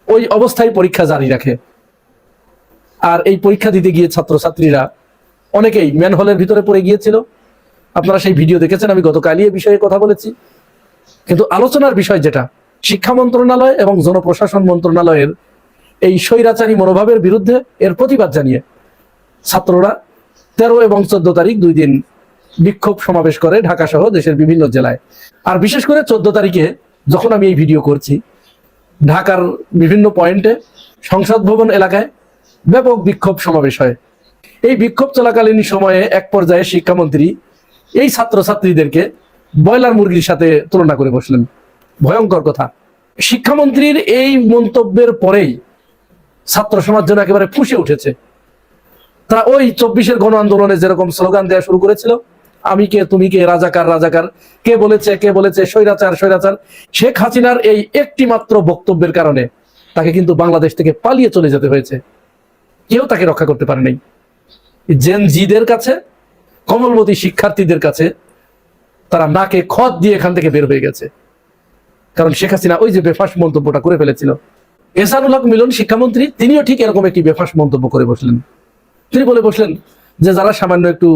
ওই অবস্থায় পরীক্ষা জারি রাখে। আর এই পরীক্ষা দিতে গিয়ে ছাত্রছাত্রীরা অনেকেই ম্যানহোলের ভিতরে পড়ে গিয়েছিল। আপনারা সেই ভিডিও দেখেছেন, আমি গতকালই এই বিষয়ে কথা বলেছি। কিন্তু আলোচনার বিষয় যেটা, শিক্ষা মন্ত্রণালয় এবং জনপ্রশাসন মন্ত্রণালয়ের এই স্বৈরাচারী মনোভাবের বিরুদ্ধে এর প্রতিবাদ জানিয়ে ছাত্ররা 13 এবং 14 তারিখ 2 দিন বিক্ষোভ সমাবেশ করে ঢাকা সহ দেশের বিভিন্ন জেলায়। আর বিশেষ করে 14 তারিখে যখন আমি এই ভিডিও করছি, ঢাকার বিভিন্ন পয়েন্টে সংসদ ভবন এলাকায় ব্যাপক বিক্ষোভ সমাবেশ হয়। এই বিক্ষোভ চলাকালীন সময়ে এক পর্যায়ে শিক্ষামন্ত্রী এই ছাত্রছাত্রীদেরকে ব্রয়লার মুরগির সাথে তুলনা করে বসলেন। ভয়ঙ্কর কথা। শিক্ষামন্ত্রীর এই মন্তব্যের পরেই ছাত্র সমাজ যেন একেবারে ফুঁসে উঠেছে। তারা ওই 24-এর গণ আন্দোলনে যেরকম স্লোগান দেওয়া শুরু করেছিল, আমি কে তুমি কে, রাজাকার রাজাকার, কে বলেছে স্বৈরাচার স্বৈরাচার। শেখ হাসিনার এই একটি মাত্র বক্তব্যের কারণে তাকে কিন্তু বাংলাদেশ থেকে পালিয়ে চলে যেতে হয়েছে। কেউ তাকে রক্ষা করতে পারে নাই। জেন জিদের কাছে, কমলমতি শিক্ষার্থীদের কাছে তারা নাকে খত দিয়ে এখান থেকে বের হয়ে গেছে, কারণ শেখ হাসিনা ওই যে বেফাস মন্তব্যটা করে ফেলেছিল। এহসানুল হক মিলন শিক্ষামন্ত্রী, তিনিও ঠিক এরকম একটি বেফাস মন্তব্য করে বসলেন। তিনি বলে বসলেন যে যারা সামান্য একটু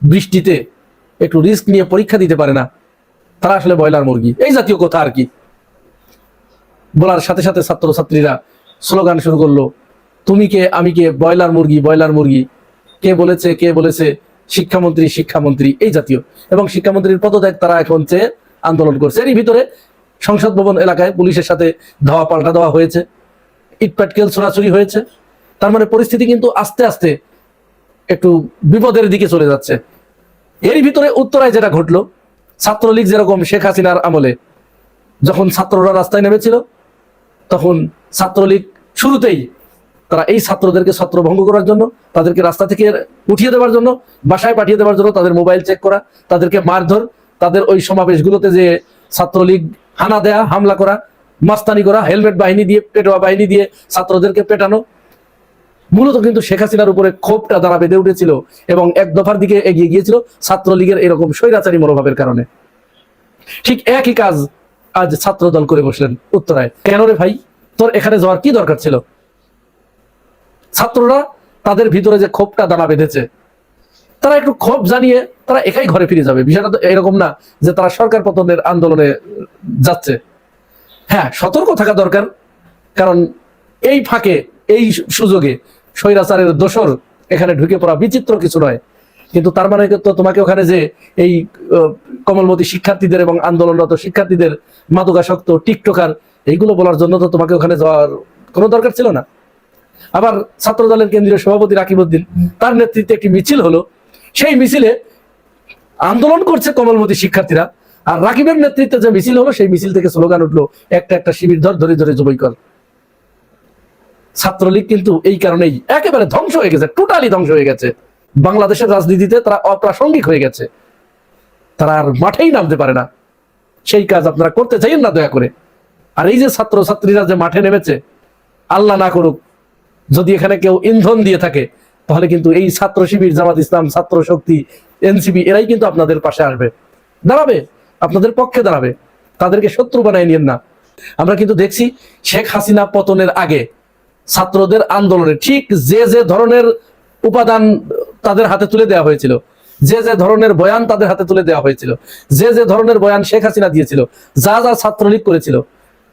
বৃষ্টিতে একটু রিস্ক নিয়ে পরীক্ষা দিতে পারে না তারা আসলে ব্রয়লার মুরগি, এই জাতীয় কথা আর কি। বলার সাথে সাথে ছাত্রছাত্রীরা স্লোগান শুরু করলো, তুমি কে আমি কে, ব্রয়লার মুরগি ব্রয়লার মুরগি, কে বলেছে, শিক্ষামন্ত্রী শিক্ষামন্ত্রী, এই জাতীয়। এবং শিক্ষামন্ত্রীর পদত্যাগ তারা এখন চেয়ে আন্দোলন করছে। এরই ভিতরে সংসদ ভবন এলাকায় পুলিশের সাথে ধাওয়া পাল্টা দেওয়া হয়েছে, ইটপাটকেল ছোড়াছুরি হয়েছে। তার মানে পরিস্থিতি কিন্তু আস্তে আস্তে একটু বিপদের দিকে চলে যাচ্ছে। এরই ভিতরে উত্তরায় যেটা ঘটলো, ছাত্রলীগ যেরকম শেখ হাসিনার আমলে যখন ছাত্ররা রাস্তায় নেমেছিল, তখন ছাত্রলীগ শুরুতেই তারা এই ছাত্রদেরকে ছত্রভঙ্গ করার জন্য, তাদেরকে রাস্তা থেকে উঠিয়ে দেওয়ার জন্য, বাসায় পাঠিয়ে দেওয়ার জন্য তাদের মোবাইল চেক করা, তাদেরকে মারধর, তাদের ওই সমাবেশগুলোতে যে ছাত্রলীগ হানা দেয়া, হামলা করা, মাস্তানি করা, হেলমেট বাহিনী দিয়ে, পেটোয়া বাহিনী দিয়ে ছাত্রদেরকে পেটানো, মূলত কিন্তু শেখ হাসিনার উপরে ক্ষোভটা দ্বারা বেঁধে উঠেছিল এবং এক দফার দিকে এগিয়ে গিয়েছিল ছাত্রলীগের এরকম স্বৈরাচারী মনোভাবের কারণে। ঠিক একই কাজ আজ ছাত্র দল করে বসলেন উত্তরায়। কেন রে ভাই, তোর এখানে যাওয়ার কি দরকার ছিল? ছাত্ররা তাদের ভিতরে যে ক্ষোভটা দানা বেঁধেছে, তারা একটু ক্ষোভ জানিয়ে তারা একাই ঘরে ফিরে যাবে। বিষয়টা তো এরকম না যে তারা সরকার পতনের আন্দোলনে যাচ্ছে। হ্যাঁ, সতর্ক থাকা দরকার, কারণ এই ফাঁকে, এই সুযোগে স্বৈরাচারের দোসর এখানে ঢুকে পড়া বিচিত্র কিছু নয়। কিন্তু তার মানে তো তোমাকে ওখানে যে এই কমলমতি শিক্ষার্থীদের এবং আন্দোলনরত শিক্ষার্থীদের মাদকাসক্ত টিকটকার এইগুলো বলার জন্য তো তোমাকে ওখানে যাওয়ার কোনো দরকার ছিল না। আবার ছাত্র দলের কেন্দ্রীয় সভাপতি রাকিব উদ্দিন, তার নেতৃত্বে একটি মিছিল হলো, সেই মিছিলে আন্দোলন করছে কমলমতি শিক্ষার্থীরা, আর রাকিবের নেতৃত্বে যে মিছিল হলো সেই মিছিল থেকে স্লোগান উঠলো, একটা একটা শিবির ধরে ধরে জবই কর। ছাত্রলীগ কিন্তু এই কারণেই একেবারে ধ্বংস হয়ে গেছে, টোটালি ধ্বংস হয়ে গেছে। বাংলাদেশের রাজনীতিতে তারা অপ্রাসঙ্গিক হয়ে গেছে, তারা আর মাঠেই নামতে পারে না। সেই কাজ আপনারা করতে চাইেন না দয়া করে। আর এই যে ছাত্রছাত্রীরা যে মাঠে নেমেছে, আল্লাহ না করুক যদি এখানে কেউ ইন্ধন দিয়ে থাকে, তাহলে কিন্তু এই ছাত্র শিবির, জামাত ইসলাম, ছাত্র শক্তি, এনসিপি এরাই কিন্তু আপনাদের পাশে আসবে, দাঁড়াবে, আপনাদের পক্ষে দাঁড়াবে। তাদেরকে শত্রু বানায় নিয়েন না। আমরা কিন্তু দেখছি শেখ হাসিনা পতনের আগে ছাত্রদের আন্দোলনে ঠিক যে যে ধরনের উপাদান তাদের হাতে তুলে দেওয়া হয়েছিল, যে যে ধরনের বয়ান তাদের হাতে তুলে দেওয়া হয়েছিল, যে যে ধরনের বয়ান শেখ হাসিনা দিয়েছিল, যা যা ছাত্রলীগ করেছিল,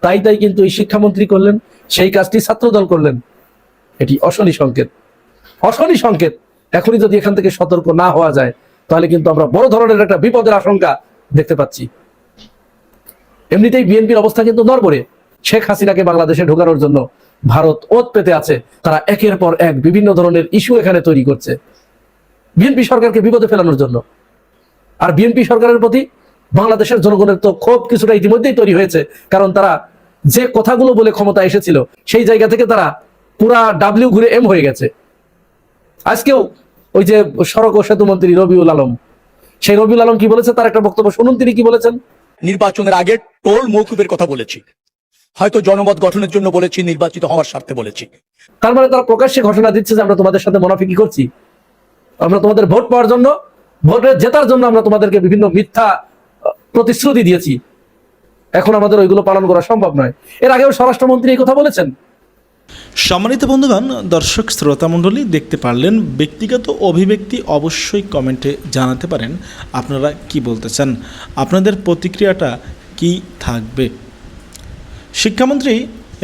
তাই তাই কিন্তু এই শিক্ষামন্ত্রী করলেন, সেই কাজটি ছাত্রদল করলেন। এটি অশনি সংকেত, অশনি সংকেত। এখনই যদি এখান থেকে সতর্ক না হওয়া যায়, তাহলে কিন্তু আমরা বড় ধরনের একটা বিপদের আশঙ্কা দেখতে পাচ্ছি। এমনিতেই বিএনপির অবস্থা কিন্তু নড়বড়ে। শেখ হাসিনাকে বাংলাদেশে ঢোকানোর জন্য ভারত ওত পেতে আছে। তারা একের পর এক বিভিন্ন ধরনের ইস্যু এখানে তৈরি করছে বিএনপি সরকারকে বিপদে ফেলানোর জন্য। আর বিএনপি সরকারের প্রতি বাংলাদেশের জনগণের তো ক্ষোভ কিছুটা ইতিমধ্যেই তৈরি হয়েছে, কারণ তারা যে কথাগুলো বলে ক্ষমতা এসেছিল সেই জায়গা থেকে তারা পুরা ডাব্লিউ ঘুরে এম হয়ে গেছে। আজকেও ওই যে সড়ক ও সেতু মন্ত্রী রবিউল আলম, সেই রবিউল আলম কি বলেছে, তার একটা বক্তব্য শুনুন, তিনি কি বলেছেন। নির্বাচনের আগে টোল মৌকুবের কথা বলেছি, হয়তো জনমত গঠনের জন্য বলেছি, নির্বাচিত হওয়ার স্বার্থে বলেছি। তার মানে তারা প্রকাশ্যে ঘোষণা দিচ্ছে যে আমরা তোমাদের সাথে মুনাফিকি করছি, আমরা তোমাদের ভোট পাওয়ার জন্য, ভোটে জেতার জন্য আমরা তোমাদেরকে বিভিন্ন মিথ্যা প্রতিশ্রুতি দিয়েছি, এখন আমাদের ওইগুলো পালন করা সম্ভব নয়। এর আগেও স্বরাষ্ট্রমন্ত্রী এই কথা বলেছেন। সম্মানিত বন্ধুগণ, দর্শক শ্রোতা মণ্ডলী দেখতে পারলেন। ব্যক্তিগত অভিব্যক্তি অবশ্যই কমেন্টে জানাতে পারেন আপনারা কি বলতে চান, আপনাদের প্রতিক্রিয়াটা কি থাকবে। শিক্ষামন্ত্রী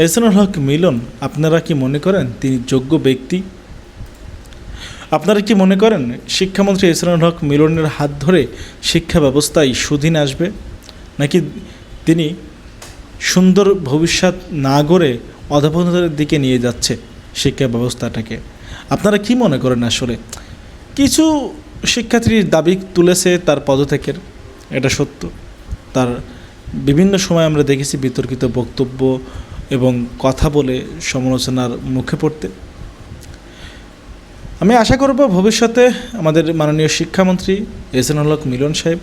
এহসানুল হক মিলন, আপনারা কি মনে করেন তিনি যোগ্য ব্যক্তি? আপনারা কি মনে করেন শিক্ষামন্ত্রী এহসানুল হক মিলনের হাত ধরে শিক্ষা ব্যবস্থায় সুদিন আসবে, নাকি তিনি সুন্দর ভবিষ্যৎ না গড়ে অধঃপতনের দিকে নিয়ে যাচ্ছে শিক্ষা ব্যবস্থাটাকে? আপনারা কি মনে করেন? আসলে কিছু শিক্ষার্থীর দাবি তুলেছে তার পদত্যাগের, এটা সত্য। তার বিভিন্ন সময় আমরা দেখেছি বিতর্কিত বক্তব্য এবং কথা বলে সমালোচনার মুখে পড়তে। আমি আশা করব ভবিষ্যতে আমাদের মাননীয় শিক্ষামন্ত্রী এহসানুল হক মিলন সাহেব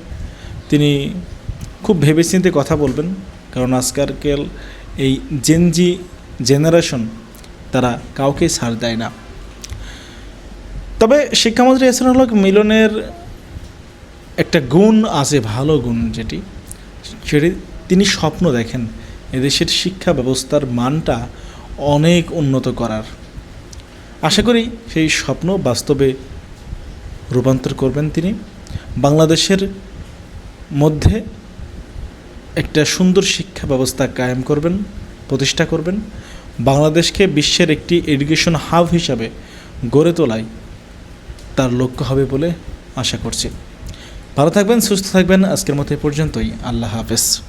তিনি খুব ভেবেচিন্তে কথা বলবেন, কারণ আজকালকার এই জেনজি জেনারেশন তারা কাউকেই ছাড় দেয় না। তবে শিক্ষামন্ত্রী এহসানুল হক মিলনের একটা গুণ আছে, ভালো গুণ, সেটি তিনি স্বপ্ন দেখেন এদেশের শিক্ষা ব্যবস্থার মানটা অনেক উন্নত করার। আশা করি সেই স্বপ্ন বাস্তবে রূপান্তর করবেন তিনি। বাংলাদেশের মধ্যে একটা সুন্দর শিক্ষা ব্যবস্থা কায়েম করবেন, প্রতিষ্ঠা করবেন। বাংলাদেশকে বিশ্বের একটি এডুকেশন হাব হিসাবে গড়ে তোলাই তার লক্ষ্য হবে বলে আশা করছি। ভালো থাকবেন, সুস্থ থাকবেন। আজকের মতো এ পর্যন্তই। আল্লাহ হাফেজ।